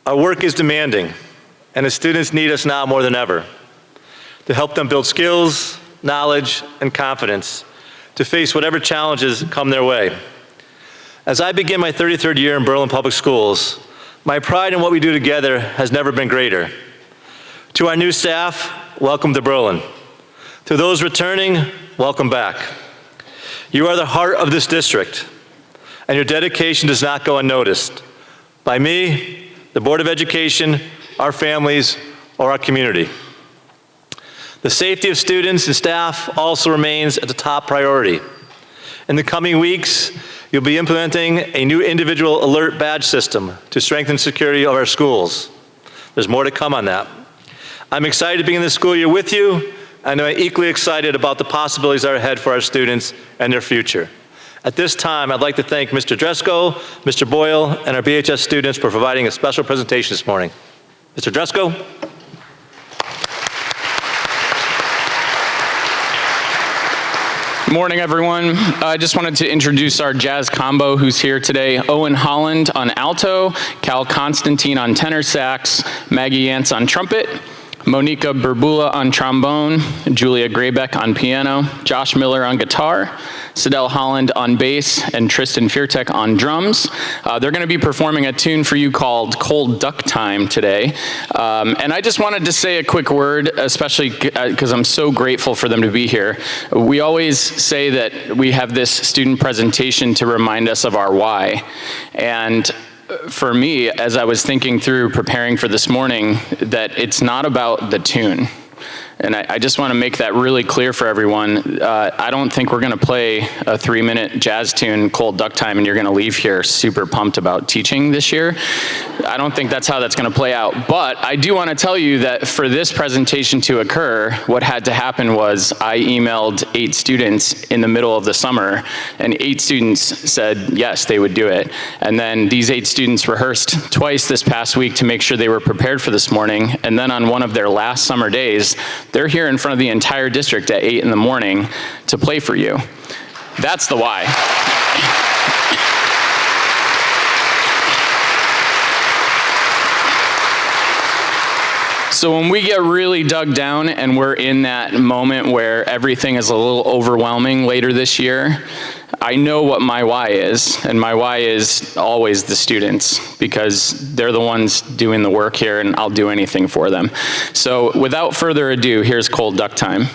Our work is demanding, and the students need us now more than ever to help them build skills, knowledge, and confidence to face whatever challenges come their way. As I begin my 33rd year in Berlin Public Schools, my pride in what we do together has never been greater. To our new staff, welcome to Berlin. To those returning, welcome back. You are the heart of this district, and your dedication does not go unnoticed by me, the Board of Education, our families, or our community. The safety of students and staff also remains at the top priority. In the coming weeks, you'll be implementing a new individual alert badge system to strengthen security of our schools. There's more to come on that. I'm excited to begin this school year with you, and I'm equally excited about the possibilities that are ahead for our students and their future. At this time, I'd like to thank Mr. Dresko, Mr. Boyle, and our BHS students for providing a special presentation this morning. Mr. Dresko. Good morning, everyone. I just wanted to introduce our jazz combo who's here today. Owen Holland on alto, Cal Constantine on tenor sax, Maggie Yance on trumpet, Monica Berbula on trombone, Julia Graybeck on piano, Josh Miller on guitar, Sidel Holland on bass, and Tristan Fiertek on drums. They're going to be performing a tune for you called Cold Duck Time today. And I just wanted to say a quick word, especially because I'm so grateful for them to be here. We always say that we have this student presentation to remind us of our why. And for me, as I was thinking through preparing for this morning, that it's not about the tune. And I just want to make that really clear for everyone. I don't think we're going to play a 3-minute jazz tune, Cold Duck Time, and you're going to leave here super pumped about teaching this year. I don't think that's how that's going to play out. But I do want to tell you that for this presentation to occur, what had to happen was I emailed 8 students in the middle of the summer, and 8 students said yes, they would do it. And then these 8 students rehearsed twice this past week to make sure they were prepared for this morning. And then on one of their last summer days, they're here in front of the entire district at 8 in the morning to play for you. That's the why. So when we get really dug down and we're in that moment where everything is a little overwhelming later this year, I know what my why is, and my why is always the students, because they're the ones doing the work here, and I'll do anything for them. So without further ado, here's Cold Duck Time.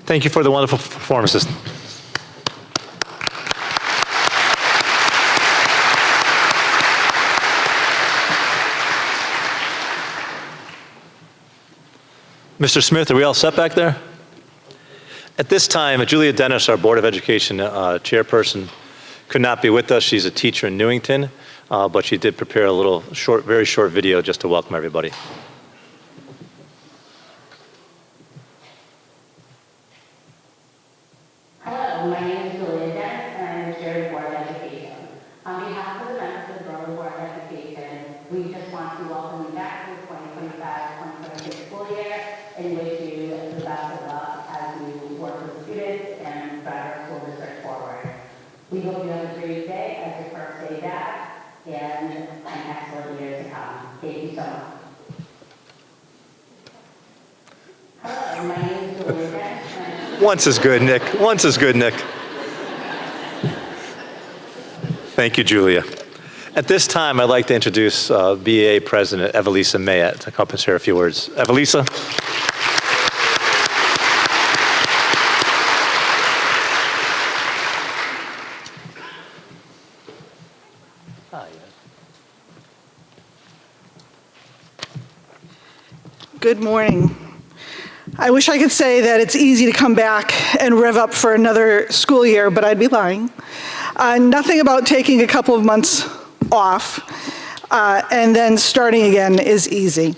Thank you for the wonderful performances. Mr. Smith, are we all set back there? At this time, Julia Dennis, our Board of Education chairperson, could not be with us. She's a teacher in Newington, but she did prepare a little short, very short video just to welcome everybody. Hello, my name is Julia Dennis, and I'm the Chair of the Board of Education. On behalf of the members of the Berlin Board of Education, we just want to welcome you back to the 2025-2026 school year and wish you the best of luck as you work with students and drive our school district forward. We hope you have a great day as your first day back and an excellent year to come. Thank you so much. Hello, my name is Julia Dennis. Once is good, Nick. Once is good, Nick. Thank you, Julia. At this time, I'd like to introduce BEA President Evelisa Mayet to come and share a few words. Evelisa. Good morning. I wish I could say that it's easy to come back and rev up for another school year, but I'd be lying. Nothing about taking a couple of months off and then starting again is easy.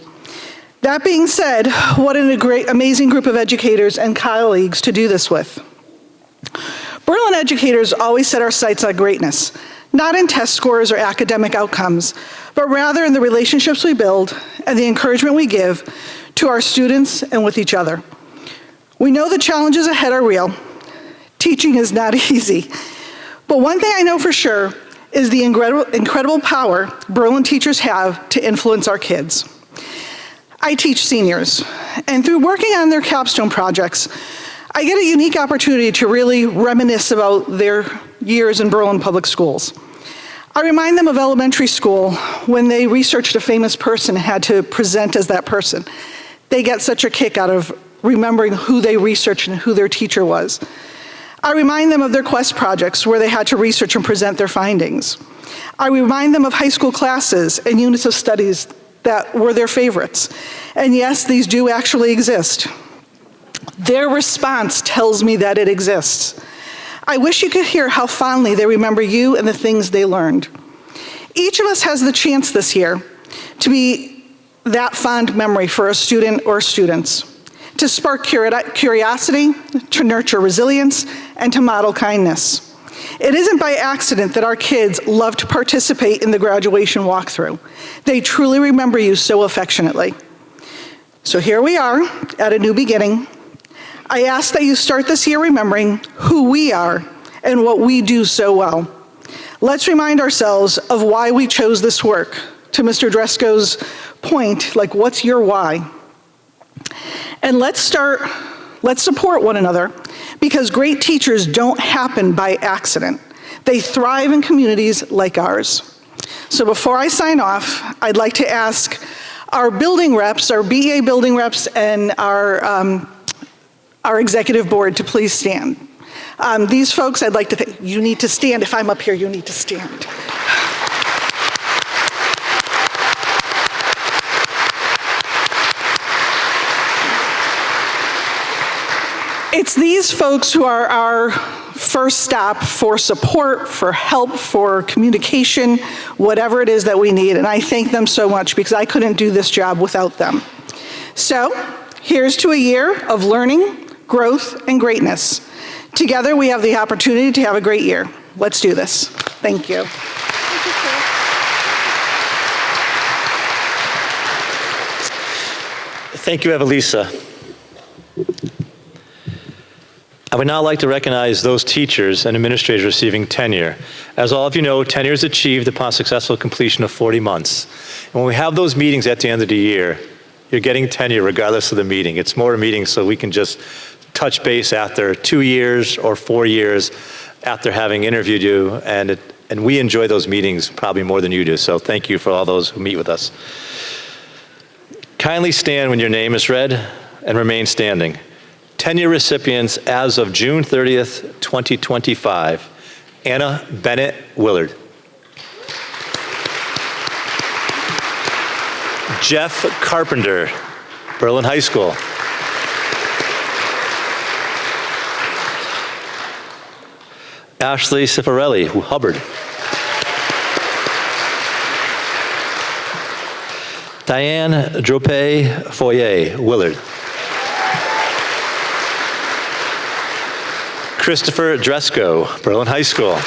That being said, what a great, amazing group of educators and colleagues to do this with. Berlin educators always set our sights on greatness, not in test scores or academic outcomes, but rather in the relationships we build and the encouragement we give to our students and with each other. We know the challenges ahead are real. Teaching is not easy. But one thing I know for sure is the incredible power Berlin teachers have to influence our kids. I teach seniors, and through working on their capstone projects, I get a unique opportunity to really reminisce about their years in Berlin Public Schools. I remind them of elementary school when they researched a famous person and had to present as that person. They get such a kick out of remembering who they researched and who their teacher was. I remind them of their quest projects where they had to research and present their findings. I remind them of high school classes and units of studies that were their favorites. And yes, these do actually exist. Their response tells me that it exists. I wish you could hear how fondly they remember you and the things they learned. Each of us has the chance this year to be that fond memory for a student or students, to spark curiosity, to nurture resilience, and to model kindness. It isn't by accident that our kids love to participate in the graduation walkthrough. They truly remember you so affectionately. So here we are at a new beginning. I ask that you start this year remembering who we are and what we do so well. Let's remind ourselves of why we chose this work. To Mr. Dresko's point, like, what's your why? And let's support one another, because great teachers don't happen by accident. They thrive in communities like ours. So before I sign off, I'd like to ask our building reps, our BEA building reps, and our executive board to please stand. These folks, I'd like to you need to stand. If I'm up here, you need to stand. It's these folks who are our first stop for support, for help, for communication, whatever it is that we need. And I thank them so much because I couldn't do this job without them. So here's to a year of learning, growth, and greatness. Together, we have the opportunity to have a great year. Let's do this. Thank you. Thank you, Evelisa. I would now like to recognize those teachers and administrators receiving tenure. As all of you know, tenure is achieved upon successful completion of 40 months. And when we have those meetings at the end of the year, you're getting tenure regardless of the meeting. It's more a meeting so we can just touch base after 2 years or 4 years after having interviewed you, and we enjoy those meetings probably more than you do, so thank you for all those who meet with us. Kindly stand when your name is read and remain standing. Tenure recipients as of June 30th, 2025. Anna Bennett Willard. Jeff Carpenter, Berlin High School. Ashley Cifarelli, Hubbard. Diane Drope Foyer, Willard. Christopher Dresko, Berlin High School.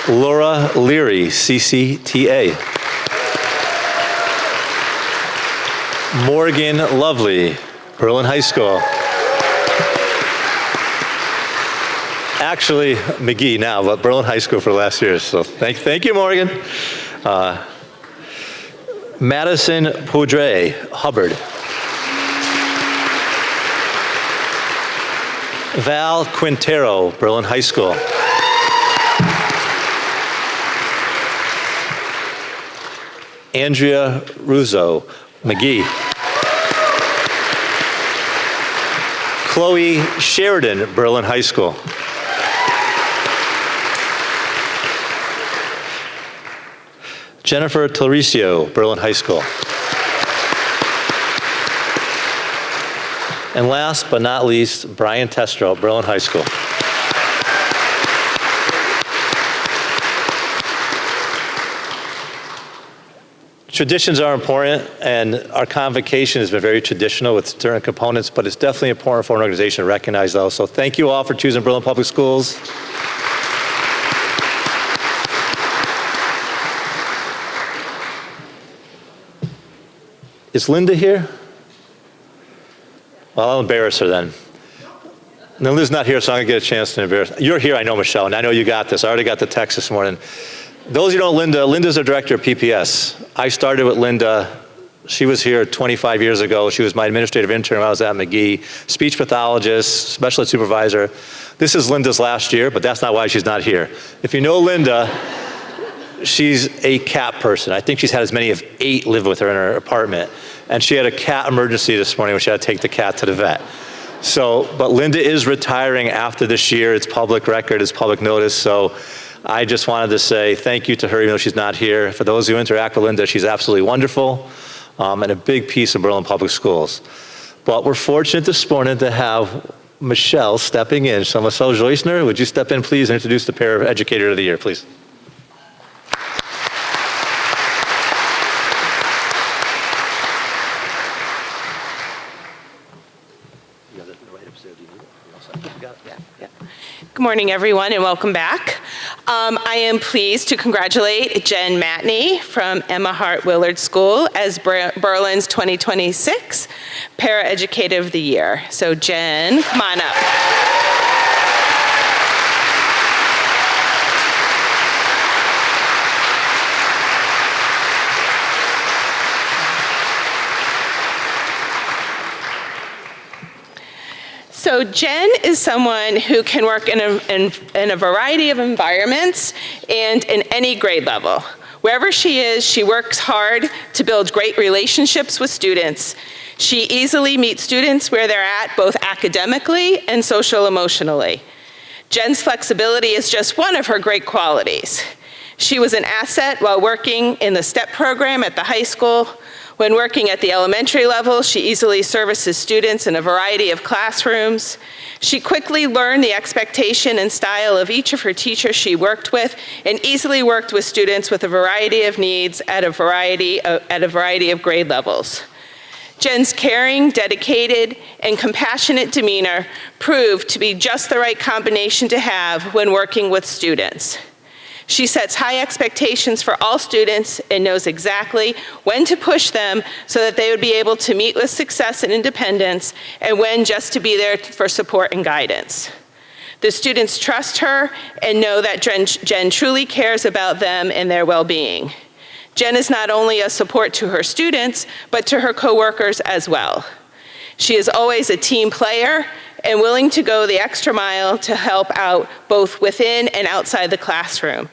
Laura Leary, CCTA. Morgan Lovely, Berlin High School. Actually, McGee now, but Berlin High School for the last year. So thank you, Morgan. Madison Poudre, Hubbard. Val Quintero, Berlin High School. Andrea Russo, McGee. Chloe Sheridan, Berlin High School. Jennifer Toricio, Berlin High School. And last but not least, Brian Testro, Berlin High School. Traditions are important, and our convocation has been very traditional with certain components, but it's definitely important for an organization to recognize those. So thank you all for choosing Berlin Public Schools. Is Linda here? Well, I'll embarrass her then. No, Linda's not here, so I'm gonna get a chance to embarrass her. You're here, I know, Michelle, and I know you got this. I already got the text this morning. Those of you who know Linda's our director of PPS. I started with Linda. She was here 25 years ago. She was my administrative intern when I was at McGee, speech pathologist, special ed supervisor. This is Linda's last year, but that's not why she's not here. If you know Linda, she's a cat person. I think she's had as many as 8 live with her in her apartment. And she had a cat emergency this morning when she had to take the cat to the vet. So, but Linda is retiring after this year. It's public record, it's public notice. So I just wanted to say thank you to her, even though she's not here. For those who interact with Linda, she's absolutely wonderful and a big piece of Berlin Public Schools. But we're fortunate this morning to have Michelle stepping in. So Michelle Joycener, would you step in, please, and introduce the Para Educator of the Year, please? Good morning, everyone, and welcome back. I am pleased to congratulate Jen Matney from Emma Hart Willard School as Berlin's 2026 Para-Educator of the Year. So Jen, come on up. So Jen is someone who can work in a variety of environments and in any grade level. Wherever she is, she works hard to build great relationships with students. She easily meets students where they're at, both academically and social-emotionally. Jen's flexibility is just one of her great qualities. She was an asset while working in the STEP program at the high school. When working at the elementary level, she easily services students in a variety of classrooms. She quickly learned the expectation and style of each of her teachers she worked with, and easily worked with students with a variety of needs at a variety of grade levels. Jen's caring, dedicated, and compassionate demeanor proved to be just the right combination to have when working with students. She sets high expectations for all students and knows exactly when to push them so that they would be able to meet with success and independence, and when just to be there for support and guidance. The students trust her and know that Jen truly cares about them and their well-being. Jen is not only a support to her students, but to her coworkers as well. She is always a team player and willing to go the extra mile to help out both within and outside the classroom.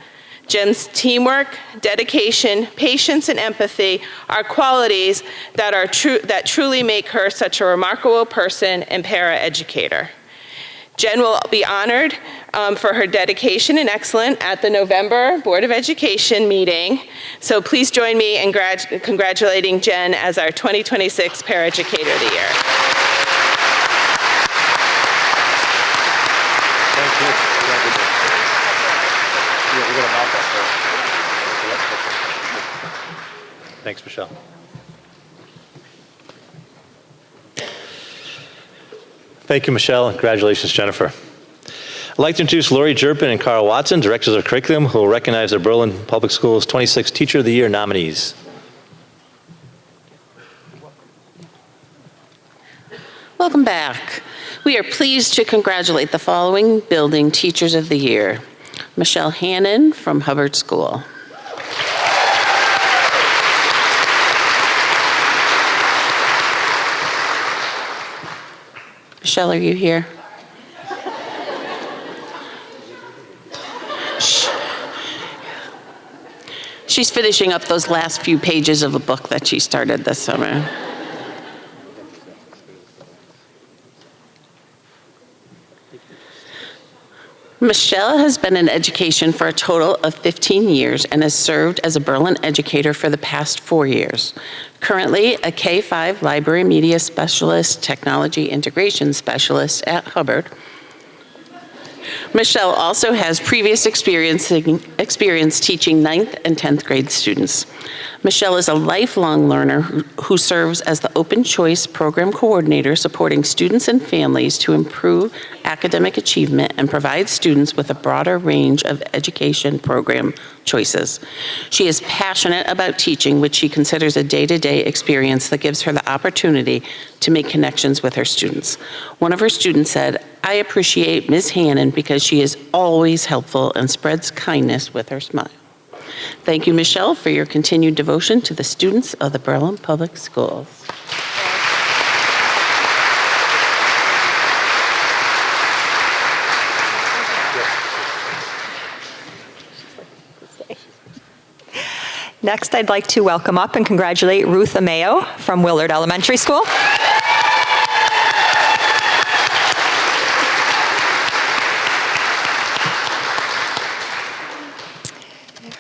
Jen's teamwork, dedication, patience, and empathy are qualities that truly make her such a remarkable person and paraeducator. Jen will be honored for her dedication and excellence at the November Board of Education meeting. So please join me in congratulating Jen as our 2026 Paraeducator of the Year. Thank you. Thanks, Michelle. Thank you, Michelle, and congratulations, Jennifer. I'd like to introduce Lori Jerpin and Carl Watson, Directors of Curriculum, who will recognize the Berlin Public Schools 26 Teacher of the Year nominees. Welcome back. We are pleased to congratulate the following building Teachers of the Year. Michelle Hannon from Hubbard School. Michelle, are you here? She's finishing up those last few pages of a book that she started this summer. Michelle has been in education for a total of 15 years and has served as a Berlin educator for the past 4 years. Currently, a K-5 library media specialist, technology integration specialist at Hubbard. Michelle also has previous experience teaching 9th and 10th grade students. Michelle is a lifelong learner who serves as the Open Choice Program Coordinator, supporting students and families to improve academic achievement and provide students with a broader range of education program choices. She is passionate about teaching, which she considers a day-to-day experience that gives her the opportunity to make connections with her students. One of her students said, "I appreciate Ms. Hannon because she is always helpful and spreads kindness with her smile." Thank you, Michelle, for your continued devotion to the students of the Berlin Public Schools. Next, I'd like to welcome up and congratulate Ruth Ameo from Willard Elementary School.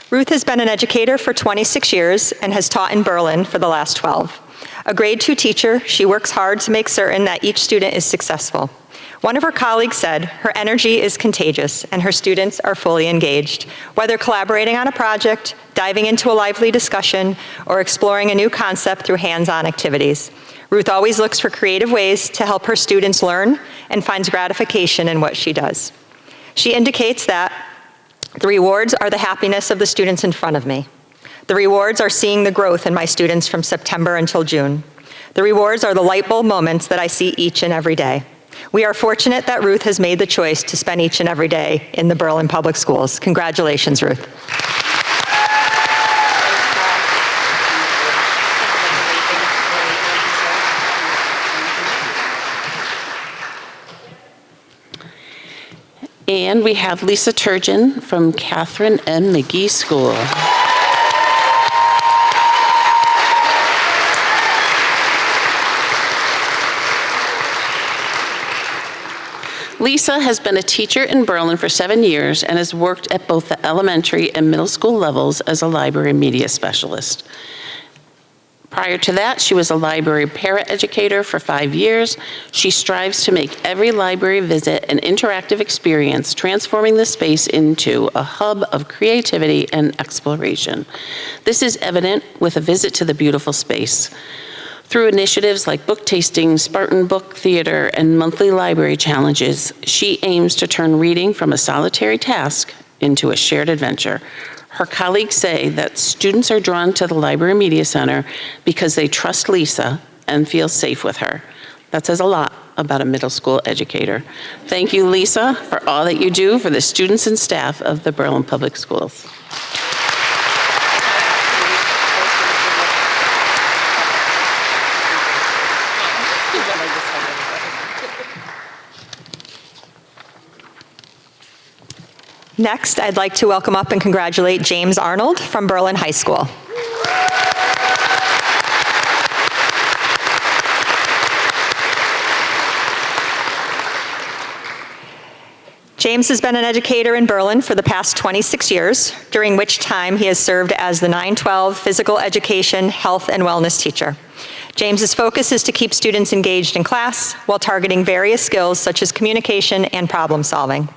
Ruth has been an educator for 26 years and has taught in Berlin for the last 12. A grade 2 teacher, she works hard to make certain that each student is successful. One of her colleagues said, her energy is contagious and her students are fully engaged, whether collaborating on a project, diving into a lively discussion, or exploring a new concept through hands-on activities. Ruth always looks for creative ways to help her students learn and finds gratification in what she does. She indicates that the rewards are the happiness of the students in front of me. The rewards are seeing the growth in my students from September until June. The rewards are the light bulb moments that I see each and every day. We are fortunate that Ruth has made the choice to spend each and every day in the Berlin Public Schools. Congratulations, Ruth. And we have Lisa Turgeon from Catherine M. McGee School. Lisa has been a teacher in Berlin for 7 years and has worked at both the elementary and middle school levels as a library media specialist. Prior to that, she was a library paraeducator for 5 years. She strives to make every library visit an interactive experience, transforming the space into a hub of creativity and exploration. This is evident with a visit to the beautiful space. Through initiatives like book tasting, Spartan Book Theater, and monthly library challenges, she aims to turn reading from a solitary task into a shared adventure. Her colleagues say that students are drawn to the Library Media Center because they trust Lisa and feel safe with her. That says a lot about a middle school educator. Thank you, Lisa, for all that you do for the students and staff of the Berlin Public Schools. Next, I'd like to welcome up and congratulate James Arnold from Berlin High School. James has been an educator in Berlin for the past 26 years, during which time he has served as the 912 physical education, health, and wellness teacher. James's focus is to keep students engaged in class while targeting various skills such as communication and problem solving.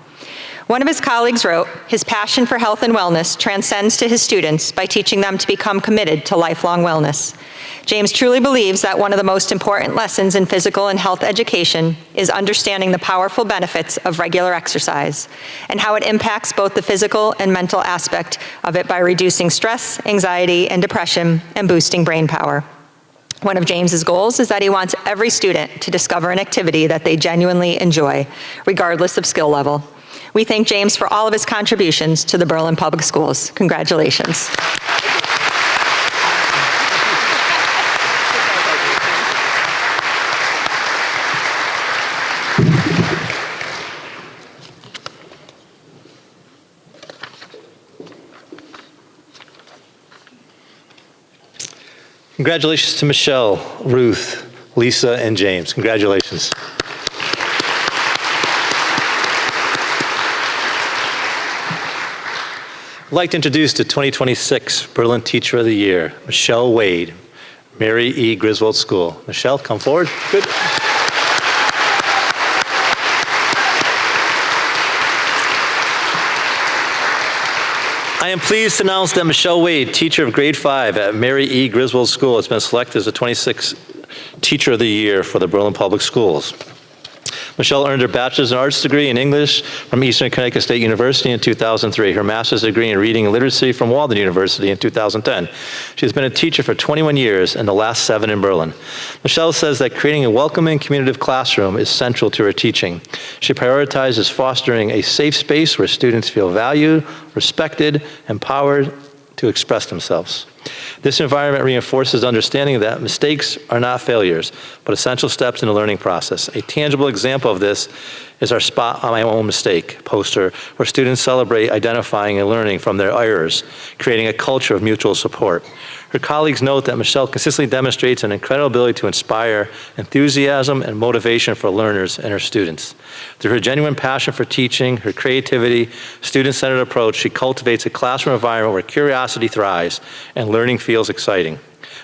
One of his colleagues wrote, his passion for health and wellness transcends to his students by teaching them to become committed to lifelong wellness. James truly believes that one of the most important lessons in physical and health education is understanding the powerful benefits of regular exercise and how it impacts both the physical and mental aspect of it by reducing stress, anxiety, and depression and boosting brain power. One of James's goals is that he wants every student to discover an activity that they genuinely enjoy, regardless of skill level. We thank James for all of his contributions to the Berlin Public Schools. Congratulations. Congratulations to Michelle, Ruth, Lisa, and James. Congratulations. I'd like to introduce the 2026 Berlin Teacher of the Year, Michelle Wade, Mary E. Griswold School. Michelle, come forward. Good. I am pleased to announce that Michelle Wade, teacher of grade 5 at Mary E. Griswold School, has been selected as the 26th Teacher of the Year for the Berlin Public Schools. Michelle earned her bachelor's in arts degree in English from Eastern Connecticut State University in 2003, her master's degree in reading and literacy from Walden University in 2010. She has been a teacher for 21 years and the last 7 in Berlin. Michelle says that creating a welcoming, communicative classroom is central to her teaching. She prioritizes fostering a safe space where students feel valued, respected, empowered to express themselves. This environment reinforces understanding that mistakes are not failures, but essential steps in the learning process. A tangible example of this is our Spot on My Own Mistake poster, where students celebrate identifying and learning from their errors, creating a culture of mutual support. Her colleagues note that Michelle consistently demonstrates an incredible ability to inspire enthusiasm and motivation for learners and her students. Through her genuine passion for teaching, her creativity, student-centered approach, she cultivates a classroom environment where curiosity thrives and learning feels exciting.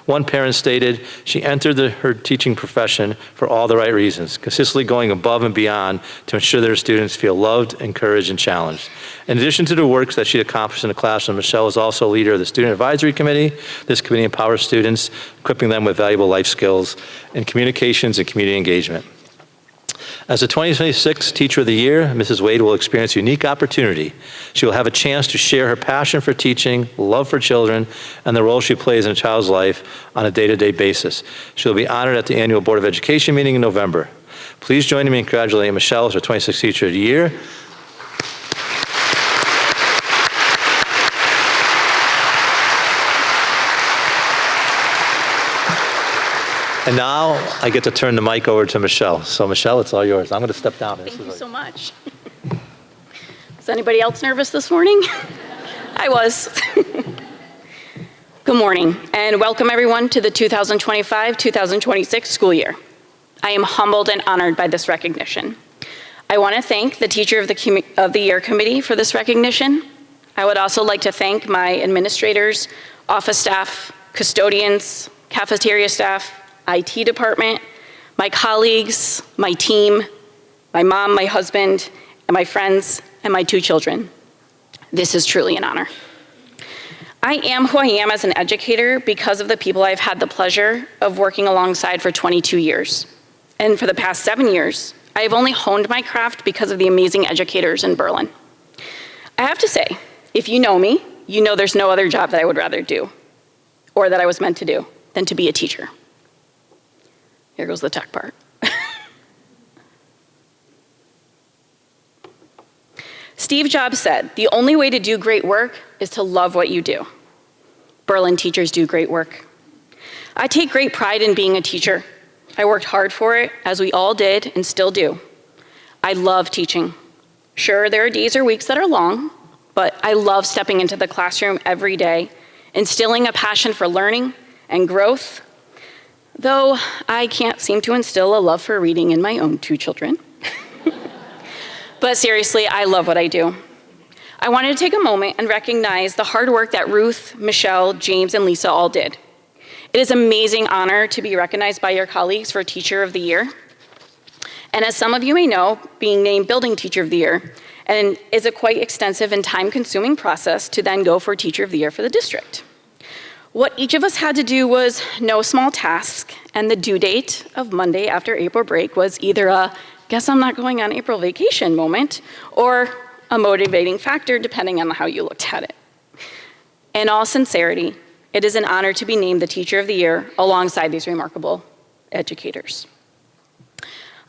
One parent stated, she entered her teaching profession for all the right reasons, consistently going above and beyond to ensure that her students feel loved, encouraged, and challenged. In addition to the work that she accomplished in the classroom, Michelle is also a leader of the Student Advisory Committee. This committee empowers students, equipping them with valuable life skills in communications and community engagement. As the 2026 Teacher of the Year, Mrs. Wade will experience a unique opportunity. She will have a chance to share her passion for teaching, love for children, and the role she plays in a child's life on a day-to-day basis. She will be honored at the annual Board of Education meeting in November. Please join me in congratulating Michelle as her 26th Teacher of the Year. And now I get to turn the mic over to Michelle. So Michelle, it's all yours. I'm going to step down. Thank you so much. Was anybody else nervous this morning? I was. Good morning, and welcome everyone to the 2025-2026 school year. I am humbled and honored by this recognition. I want to thank the Teacher of the Year Committee for this recognition. I would also like to thank my administrators, office staff, custodians, cafeteria staff, IT department, my colleagues, my team, my mom, my husband, and my friends, and my 2 children. This is truly an honor. I am who I am as an educator because of the people I've had the pleasure of working alongside for 22 years. And for the past 7 years, I have only honed my craft because of the amazing educators in Berlin. I have to say, if you know me, you know there's no other job that I would rather do, or that I was meant to do, than to be a teacher. Here goes the tech part. Steve Jobs said, the only way to do great work is to love what you do. Berlin teachers do great work. I take great pride in being a teacher. I worked hard for it, as we all did and still do. I love teaching. Sure, there are days or weeks that are long, but I love stepping into the classroom every day, instilling a passion for learning and growth, though I can't seem to instill a love for reading in my own 2 children. But seriously, I love what I do. I wanted to take a moment and recognize the hard work that Ruth, Michelle, James, and Lisa all did. It is an amazing honor to be recognized by your colleagues for Teacher of the Year. And as some of you may know, being named Building Teacher of the Year and is a quite extensive and time-consuming process to then go for Teacher of the Year for the district. What each of us had to do was no small task, and the due date of Monday after April break was either a guess I'm not going on April vacation moment or a motivating factor depending on how you looked at it. In all sincerity, it is an honor to be named the Teacher of the Year alongside these remarkable educators.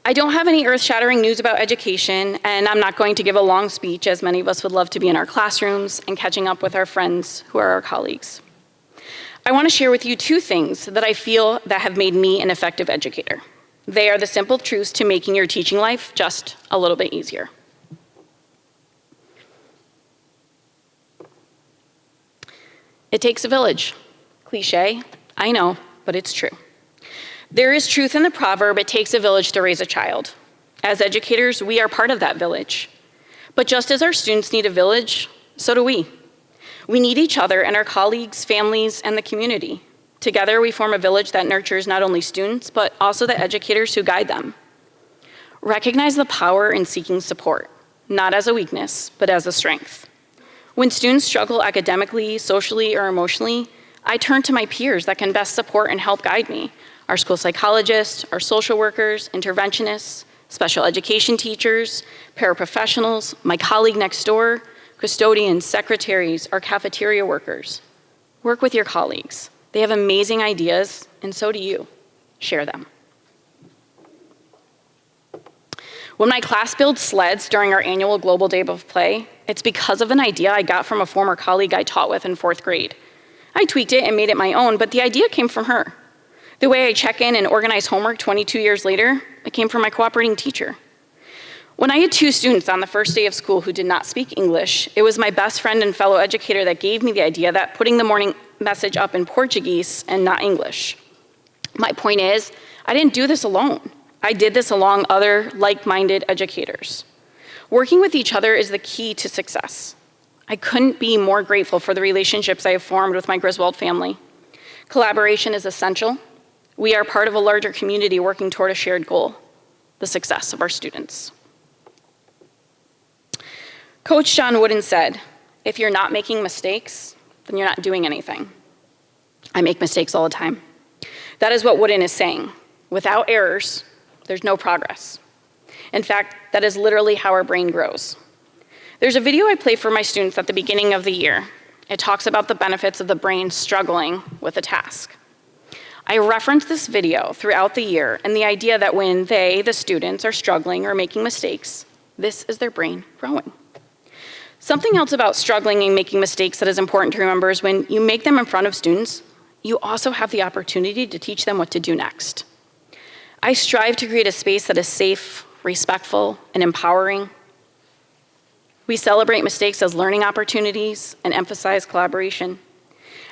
I don't have any earth-shattering news about education, and I'm not going to give a long speech as many of us would love to be in our classrooms and catching up with our friends who are our colleagues. I want to share with you 2 things that I feel that have made me an effective educator. They are the simple truths to making your teaching life just a little bit easier. It takes a village. Cliche, I know, but it's true. There is truth in the proverb, it takes a village to raise a child. As educators, we are part of that village. But just as our students need a village, so do we. We need each other and our colleagues, families, and the community. Together, we form a village that nurtures not only students, but also the educators who guide them. Recognize the power in seeking support, not as a weakness, but as a strength. When students struggle academically, socially, or emotionally, I turn to my peers that can best support and help guide me. Our school psychologists, our social workers, interventionists, special education teachers, paraprofessionals, my colleague next door, custodians, secretaries, our cafeteria workers. Work with your colleagues. They have amazing ideas, and so do you. Share them. When my class builds sleds during our annual Global Day of Play, it's because of an idea I got from a former colleague I taught with in 4th grade. I tweaked it and made it my own, but the idea came from her. The way I check in and organize homework 22 years later, it came from my cooperating teacher. When I had 2 students on the first day of school who did not speak English, it was my best friend and fellow educator that gave me the idea that putting the morning message up in Portuguese and not English. My point is, I didn't do this alone. I did this along other like-minded educators. Working with each other is the key to success. I couldn't be more grateful for the relationships I have formed with my Griswold family. Collaboration is essential. We are part of a larger community working toward a shared goal, the success of our students. Coach John Wooden said, if you're not making mistakes, then you're not doing anything. I make mistakes all the time. That is what Wooden is saying. Without errors, there's no progress. In fact, that is literally how our brain grows. There's a video I play for my students at the beginning of the year. It talks about the benefits of the brain struggling with a task. I reference this video throughout the year and the idea that when they, the students, are struggling or making mistakes, this is their brain growing. Something else about struggling and making mistakes that is important to remember is when you make them in front of students, you also have the opportunity to teach them what to do next. I strive to create a space that is safe, respectful, and empowering. We celebrate mistakes as learning opportunities and emphasize collaboration.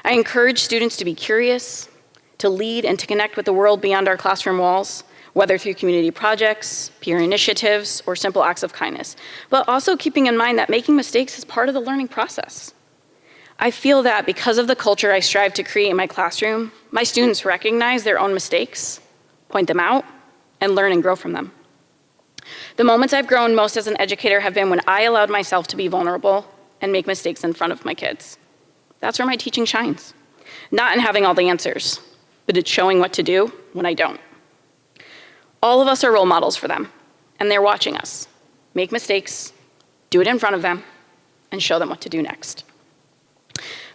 I encourage students to be curious, to lead, and to connect with the world beyond our classroom walls, whether through community projects, peer initiatives, or simple acts of kindness, but also keeping in mind that making mistakes is part of the learning process. I feel that because of the culture I strive to create in my classroom, my students recognize their own mistakes, point them out, and learn and grow from them. The moments I've grown most as an educator have been when I allowed myself to be vulnerable and make mistakes in front of my kids. That's where my teaching shines. Not in having all the answers, but it's showing what to do when I don't. All of us are role models for them, and they're watching us make mistakes, do it in front of them, and show them what to do next.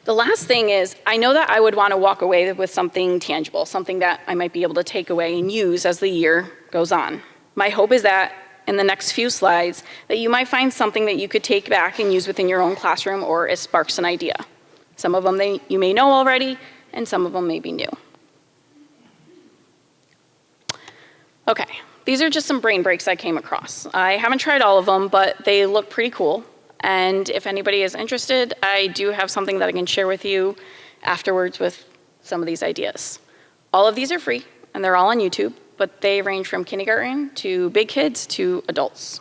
The last thing is, I know that I would want to walk away with something tangible, something that I might be able to take away and use as the year goes on. My hope is that in the next few slides, that you might find something that you could take back and use within your own classroom, or it sparks an idea. Some of them you may know already, and some of them may be new. Okay, these are just some brain breaks I came across. I haven't tried all of them, but they look pretty cool. And if anybody is interested, I do have something that I can share with you afterwards with some of these ideas. All of these are free, and they're all on YouTube, but they range from kindergarten to big kids to adults.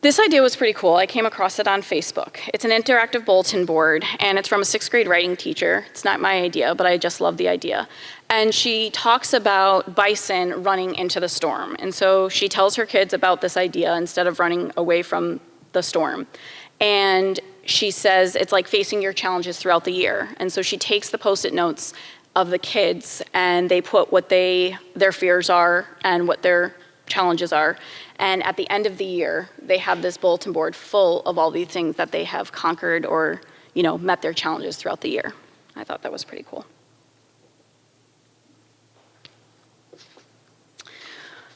This idea was pretty cool. I came across it on Facebook. It's an interactive bulletin board, and it's from a 6th grade writing teacher. It's not my idea, but I just love the idea. And she talks about bison running into the storm. And so she tells her kids about this idea instead of running away from the storm. And she says it's like facing your challenges throughout the year. And so she takes the Post-it notes of the kids, and they put what their fears are and what their challenges are. And at the end of the year, they have this bulletin board full of all these things that they have conquered or, met their challenges throughout the year. I thought that was pretty cool.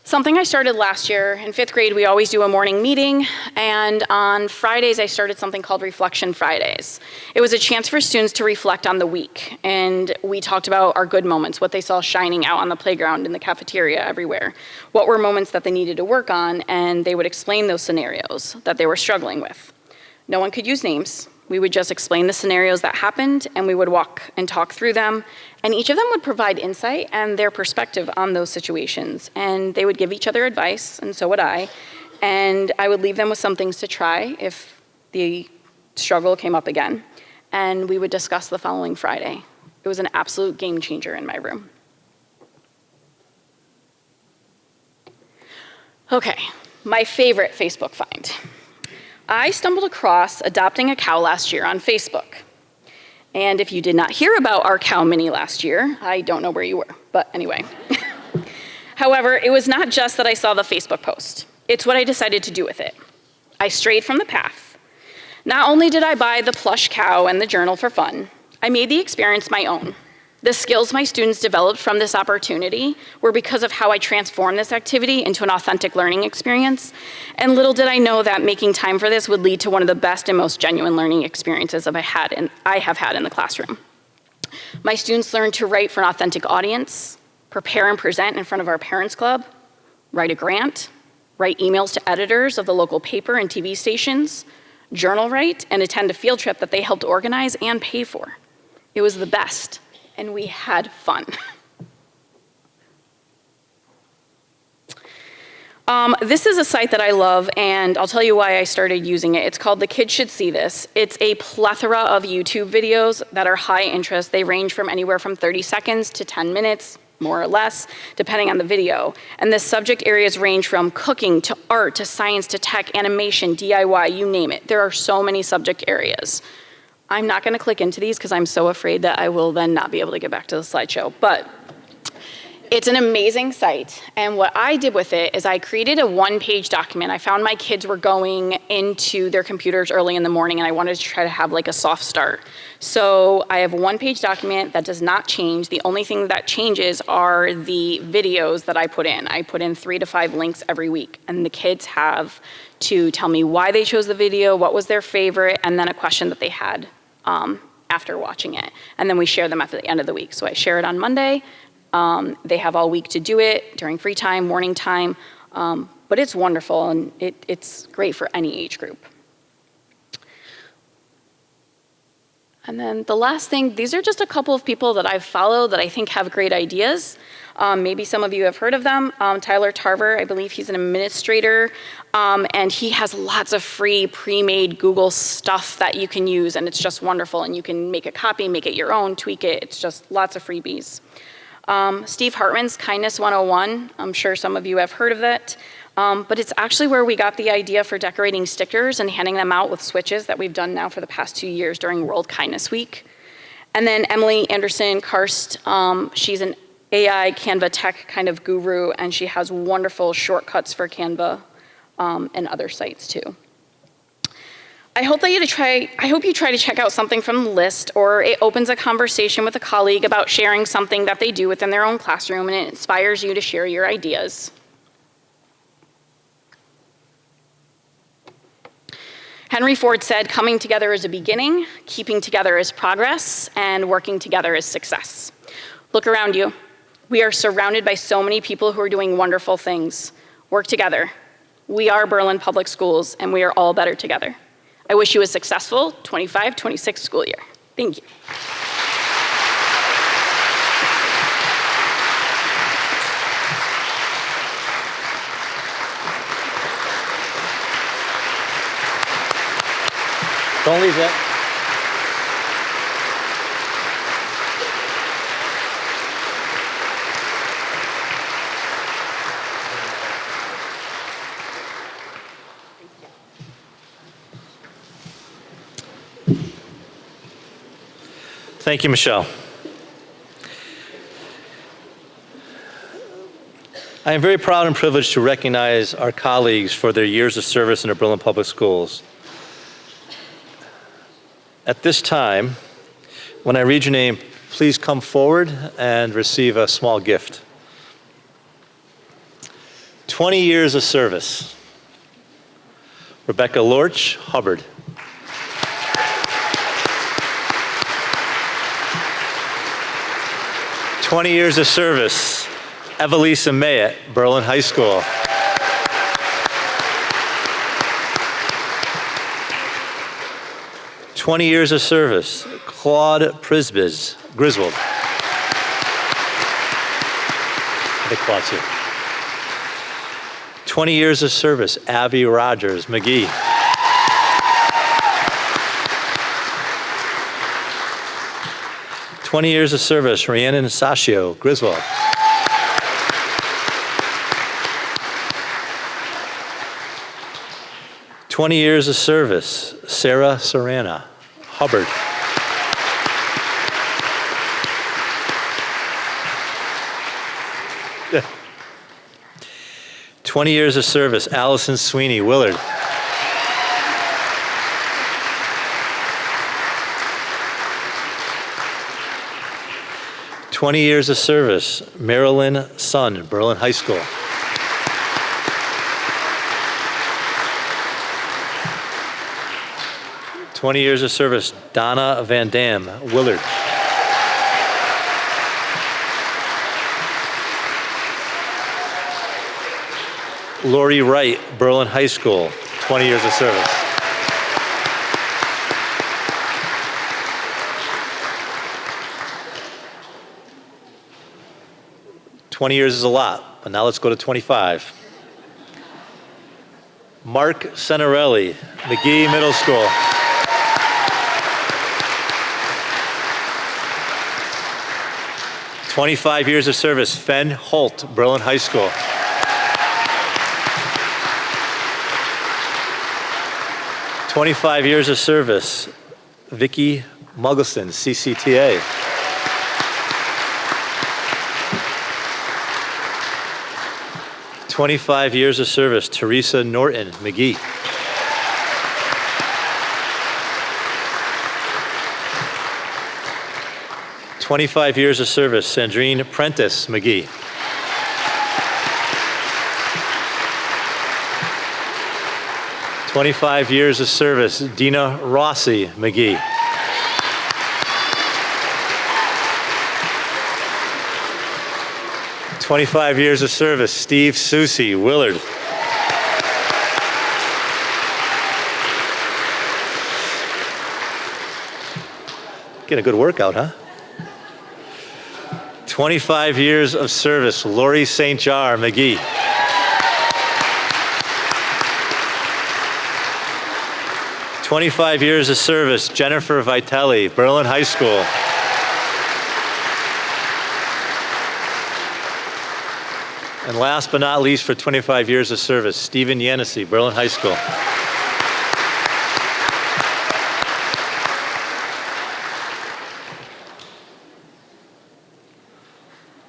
Something I started last year, in 5th grade, we always do a morning meeting, and on Fridays, I started something called Reflection Fridays. It was a chance for students to reflect on the week, and we talked about our good moments, what they saw shining out on the playground, in the cafeteria, everywhere. What were moments that they needed to work on, and they would explain those scenarios that they were struggling with. No one could use names. We would just explain the scenarios that happened, and we would walk and talk through them. And each of them would provide insight and their perspective on those situations. And they would give each other advice, and so would I. And I would leave them with some things to try if the struggle came up again. And we would discuss the following Friday. It was an absolute game changer in my room. Okay, my favorite Facebook find. I stumbled across adopting a cow last year on Facebook. And if you did not hear about our cow Minnie last year, I don't know where you were, but anyway. However, it was not just that I saw the Facebook post. It's what I decided to do with it. I strayed from the path. Not only did I buy the plush cow and the journal for fun, I made the experience my own. The skills my students developed from this opportunity were because of how I transformed this activity into an authentic learning experience. And little did I know that making time for this would lead to one of the best and most genuine learning experiences I have had in the classroom. My students learned to write for an authentic audience, prepare and present in front of our parents club, write a grant, write emails to editors of the local paper and TV stations, journal write, and attend a field trip that they helped organize and pay for. It was the best. And we had fun. This is a site that I love, and I'll tell you why I started using it. It's called The Kids Should See This. It's a plethora of YouTube videos that are high interest. They range from anywhere from 30 seconds to 10 minutes, more or less, depending on the video. And the subject areas range from cooking to art to science to tech, animation, DIY, you name it. There are so many subject areas. I'm not going to click into these because I'm so afraid that I will then not be able to get back to the slideshow. But it's an amazing site. And what I did with it is I created a one-page document. I found my kids were going into their computers early in the morning, and I wanted to try to have like a soft start. So I have a one-page document that does not change. The only thing that changes are the videos that I put in. I put in 3 to 5 links every week. And the kids have to tell me why they chose the video, what was their favorite, and then a question that they had after watching it. And then we share them at the end of the week. So I share it on Monday. They have all week to do it during free time, morning time. But it's wonderful, and it's great for any age group. And then the last thing, these are just a couple of people that I've followed that I think have great ideas. Maybe some of you have heard of them. Tyler Tarver, I believe he's an administrator, and he has lots of free pre-made Google stuff that you can use, and it's just wonderful. And you can make a copy, make it your own, tweak it. It's just lots of freebies. Steve Hartman's Kindness 101, I'm sure some of you have heard of that. But it's actually where we got the idea for decorating stickers and handing them out with switches that we've done now for the past 2 years during World Kindness Week. And then Emily Anderson Karst, she's an AI Canva tech kind of guru, and she has wonderful shortcuts for Canva and other sites too. I hope you try to check out something from the list, or it opens a conversation with a colleague about sharing something that they do within their own classroom, and it inspires you to share your ideas. Henry Ford said, coming together is a beginning, keeping together is progress, and working together is success. Look around you. We are surrounded by so many people who are doing wonderful things. Work together. We are Berlin Public Schools, and we are all better together. I wish you a successful 25-26 school year. Thank you. Don't leave that. Thank you, Michelle. I am very proud and privileged to recognize our colleagues for their years of service in the Berlin Public Schools. At this time, when I read your name, please come forward and receive a small gift. 20 years of service. Rebecca Lorch Hubbard. 20 years of service, Evelisa Mayett, Berlin High School. "20 years of service, Claude Prisbiz, Griswold." I think Claude's here. 20 years of service, Abby Rogers, McGee. 20 years of service, Rhiannon Saccio, Griswold. 20 years of service, Sarah Serrana, Hubbard. Yeah. 20 years of service, Allison Sweeney, Willard. 20 years of service, Marilyn Sun, Berlin High School. 20 years of service, Donna Van Dam, Willard. 'Lori Wright, Berlin High School, 20 years of service. 20 years is a lot, but now let's go to 25. Mark Senarelli, McGee Middle School. 25 years of service, Fen Holt, Berlin High School. 25 years of service, Vicki Muggleson, CCTA. 25 years of service, Teresa Norton, McGee. 25 years of service, Sandrine Prentice, McGee. 25 years of service, Dina Rossi, McGee. 25 years of service, Steve Susi, Willard. Getting a good workout, huh? 25 years of service, Lori St. Jar, McGee. 25 years of service, Jennifer Vitelli, Berlin High School. And last but not least, for 25 years of service, Stephen Yanissi, Berlin High School.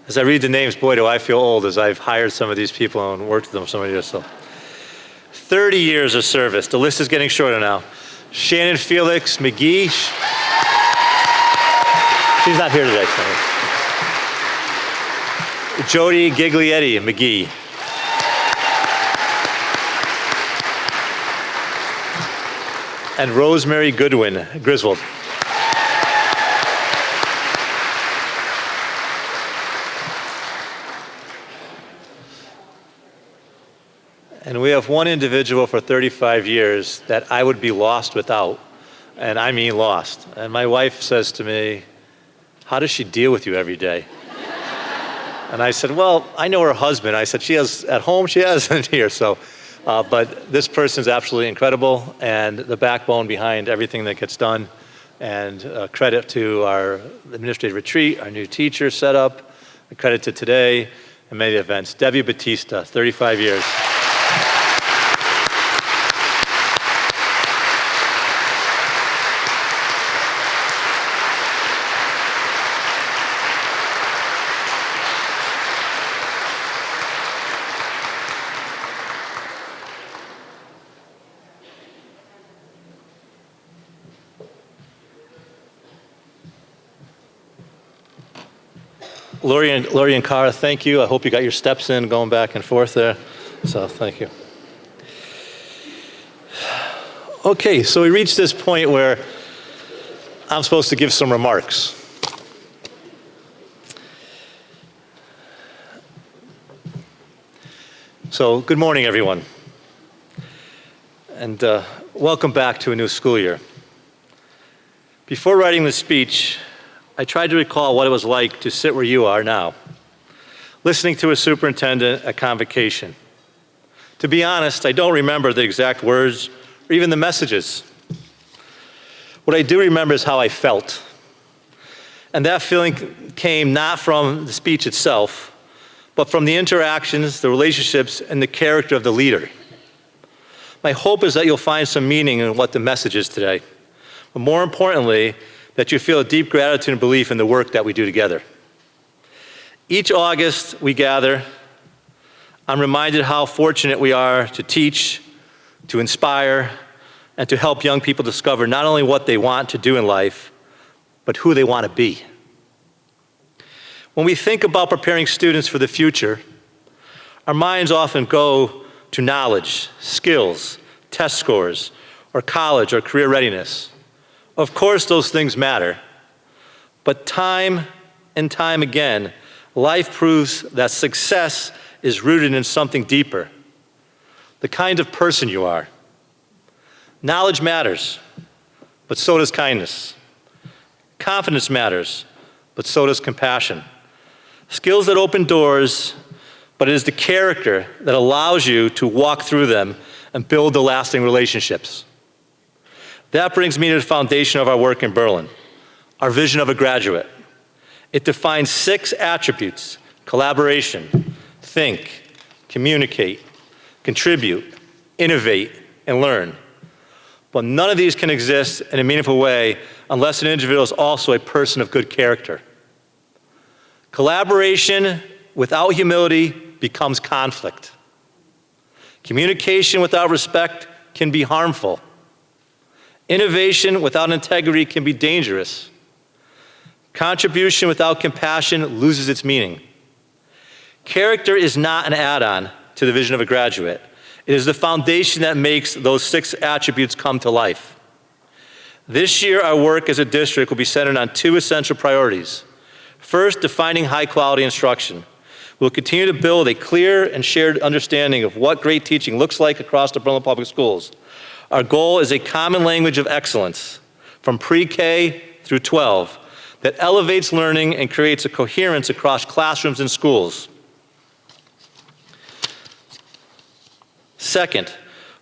As I read the names, boy, do I feel old as I've hired some of these people and worked with them for so many years. So, 30 years of service. The list is getting shorter now. Shannon Felix McGee. She's not here today. So. Jody Giglietti McGee. And Rosemary Goodwin, Griswold. And we have one individual for 35 years that I would be lost without, and I mean lost. And my wife says to me, how does she deal with you every day? And I said, well, I know her husband. I said, she has at home, she has in here. So, but this person's absolutely incredible and the backbone behind everything that gets done. And credit to our administrative retreat, our new teacher setup, credit to today and many events. Debbie Batista, 35 years. Lori and Cara, thank you. I hope you got your steps in going back and forth there. So thank you. Okay, so we reached this point where I'm supposed to give some remarks. So good morning, everyone. And welcome back to a new school year. Before writing this speech, I tried to recall what it was like to sit where you are now, listening to a superintendent at Convocation. To be honest, I don't remember the exact words or even the messages. What I do remember is how I felt. And that feeling came not from the speech itself, but from the interactions, the relationships, and the character of the leader. My hope is that you'll find some meaning in what the message is today, but more importantly, that you feel a deep gratitude and belief in the work that we do together. Each August we gather, I'm reminded how fortunate we are to teach, to inspire, and to help young people discover not only what they want to do in life, but who they want to be. When we think about preparing students for the future, our minds often go to knowledge, skills, test scores, or college or career readiness. Of course, those things matter, but time and time again, life proves that success is rooted in something deeper, the kind of person you are. Knowledge matters, but so does kindness. Confidence matters, but so does compassion. Skills that open doors, but it is the character that allows you to walk through them and build the lasting relationships. That brings me to the foundation of our work in Berlin, our vision of a graduate. It defines 6 attributes: collaboration, think, communicate, contribute, innovate, and learn. But none of these can exist in a meaningful way unless an individual is also a person of good character. Collaboration without humility becomes conflict. Communication without respect can be harmful. Innovation without integrity can be dangerous. Contribution without compassion loses its meaning. Character is not an add-on to the vision of a graduate. It is the foundation that makes those 6 attributes come to life. This year, our work as a district will be centered on 2 essential priorities. First, defining high-quality instruction. We'll continue to build a clear and shared understanding of what great teaching looks like across the Berlin Public Schools. Our goal is a common language of excellence from pre-K through 12 that elevates learning and creates a coherence across classrooms and schools. Second,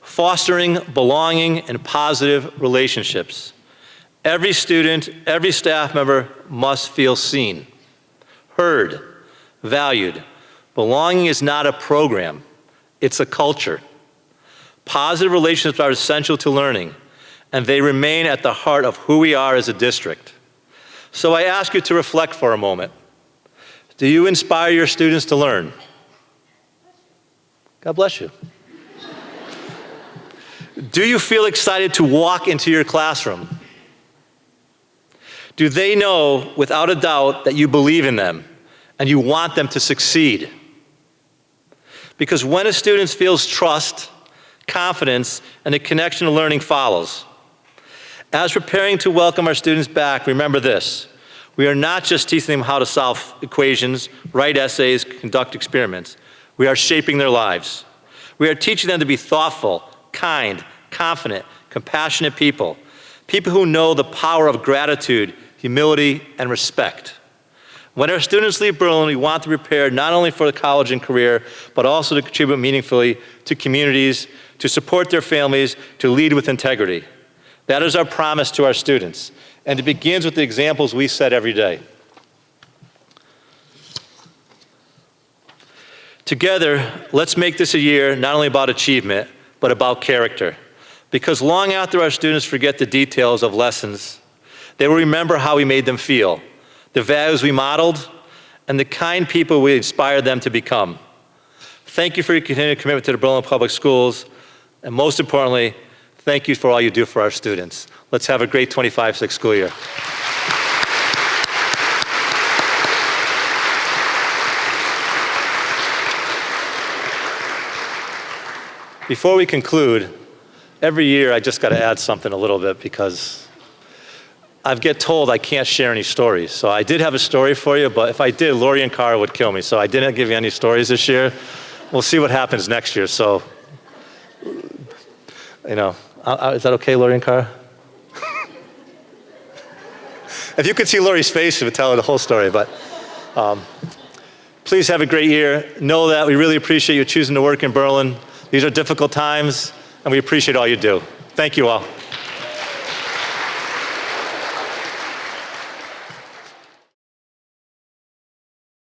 fostering belonging and positive relationships. Every student, every staff member must feel seen, heard, valued. Belonging is not a program, it's a culture. Positive relationships are essential to learning, and they remain at the heart of who we are as a district. So I ask you to reflect for a moment. Do you inspire your students to learn? God bless you. Do you feel excited to walk into your classroom? Do they know without a doubt that you believe in them and you want them to succeed? Because when a student feels trust, confidence, and a connection to learning follows. As preparing to welcome our students back, remember this: we are not just teaching them how to solve equations, write essays, conduct experiments. We are shaping their lives. We are teaching them to be thoughtful, kind, confident, compassionate people. People who know the power of gratitude, humility, and respect. When our students leave Berlin, we want to prepare not only for the college and career, but also to contribute meaningfully to communities, to support their families, to lead with integrity. That is our promise to our students, and it begins with the examples we set every day. Together, let's make this a year not only about achievement, but about character. Because long after our students forget the details of lessons, they will remember how we made them feel, the values we modeled, and the kind people we inspired them to become. Thank you for your continued commitment to the Berlin Public Schools, and most importantly, thank you for all you do for our students. Let's have a great 25-6 school year. Before we conclude, every year I just got to add something a little bit because I get told I can't share any stories. So I did have a story for you, but if I did, Lori and Cara would kill me. So I didn't give you any stories this year. We'll see what happens next year. So, you know, is that okay, Lori and Cara? If you could see Lori's face, you would tell her the whole story. But please have a great year. Know that we really appreciate you choosing to work in Berlin. These are difficult times, and we appreciate all you do. Thank you all.